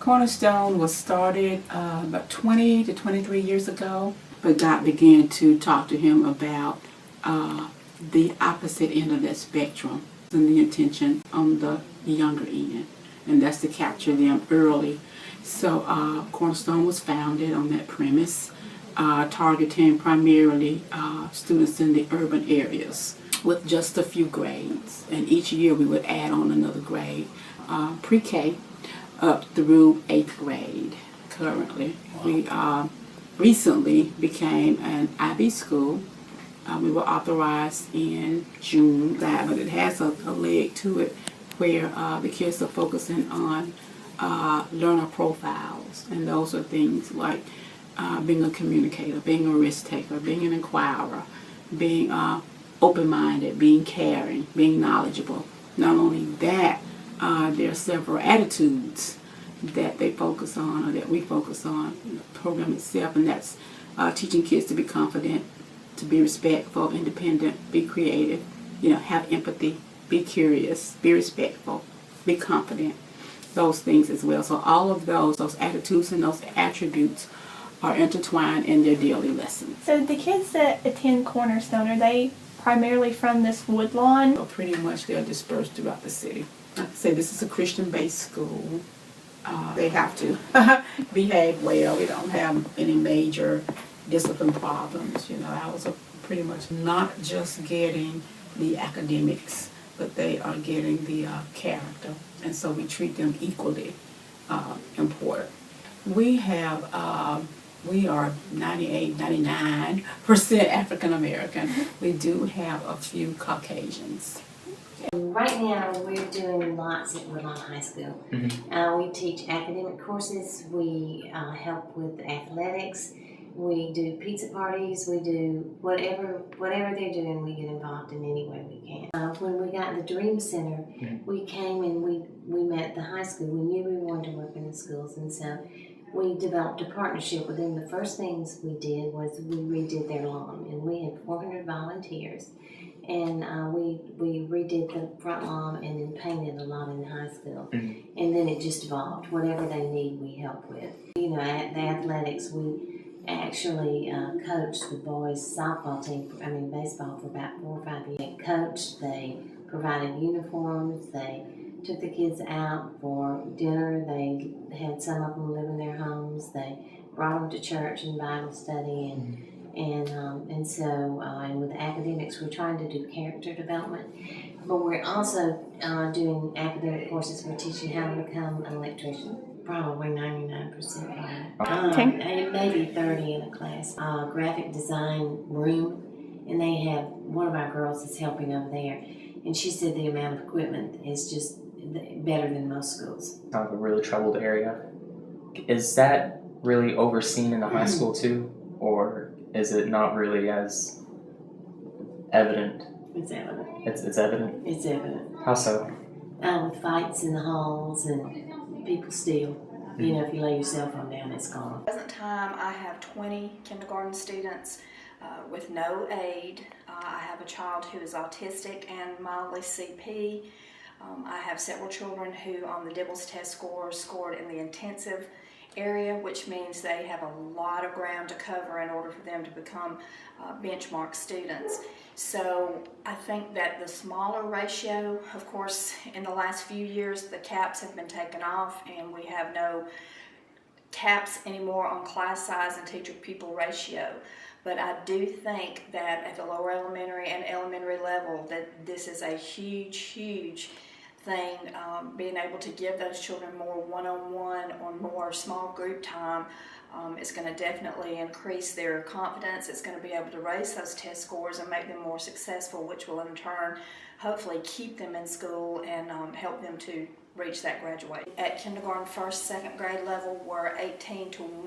Cornerstone was started about 20 to 23 years ago, but God began to talk to him about the opposite end of that spectrum and the intention on the younger end, and that's to capture them early. So Cornerstone was founded on that premise, targeting primarily students in the urban areas with just a few grades, and each year we would add on another grade, pre-K up through 8th grade. Currently, we recently became an IB school. We were authorized in June, but it has a leg to it where the kids are focusing on learner profiles, and those are things like being a communicator, being a risk taker, being an inquirer, being open-minded, being caring, being knowledgeable. Not only that, there are several attitudes that they focus on, or that we focus on in the program itself, and that's teaching kids to be confident, to be respectful, independent, be creative, have empathy, be curious, be respectful, be confident, those things as well. So all of those attitudes and those attributes are intertwined in their daily lessons. So the kids that attend Cornerstone, are they primarily from this Woodlawn? So pretty much they're dispersed throughout the city. Like I say, this is a Christian-based school. They have to behave well. We don't have any major discipline problems. I was pretty much not just getting the academics, but they are getting the character, and so we treat them equally important. We are 98, 99% African American. We do have a few Caucasians. Right now, we're doing lots at Woodlawn High School. We teach academic courses, we help with athletics, we do pizza parties, we do whatever they're doing, we get involved in any way we can. When we got the Dream Center, we came and we met the high school. We knew we wanted to work in the schools, and so we developed a partnership with them. The first things we did was we redid their lawn, and we had 400 volunteers. And we redid the front lawn and then painted a lot in high school. And then it just evolved. Whatever they need, we help with. At the athletics, we actually coached the boys' softball team, baseball, for about 4 or 5 years. They coached, they provided uniforms, they took the kids out for dinner, they had some of them live in their homes, they brought them to church and Bible study, and so with academics, we're trying to do character development, but we're also doing academic courses. We're teaching how to become an electrician. Probably 99%. Maybe 30 in a class. Graphic design room, and they have one of our girls is helping over there, and she said the amount of equipment is just better than most schools. Kind of a really troubled area. Is that really overseen in the high school too, or is it not really as evident? It's evident. It's evident? It's evident. How so? With fights in the halls and people steal. If you lay your cell phone down, it's gone. At the present time, I have 20 kindergarten students with no aid. I have a child who is autistic and mildly CP. I have several children who on the Dibbles test scored in the intensive area, which means they have a lot of ground to cover in order for them to become benchmark students. So I think that the smaller ratio, of course, in the last few years the caps have been taken off and we have no caps anymore on class size and teacher-pupil ratio. But I do think that at the lower elementary and elementary level that this is a huge thing, being able to give those children more one-on-one or more small group time is going to definitely increase their confidence. It's going to be able to raise those test scores and make them more successful, which will in turn hopefully keep them in school and help them to reach that graduate. At kindergarten, first, second grade level, we're 18 to 1.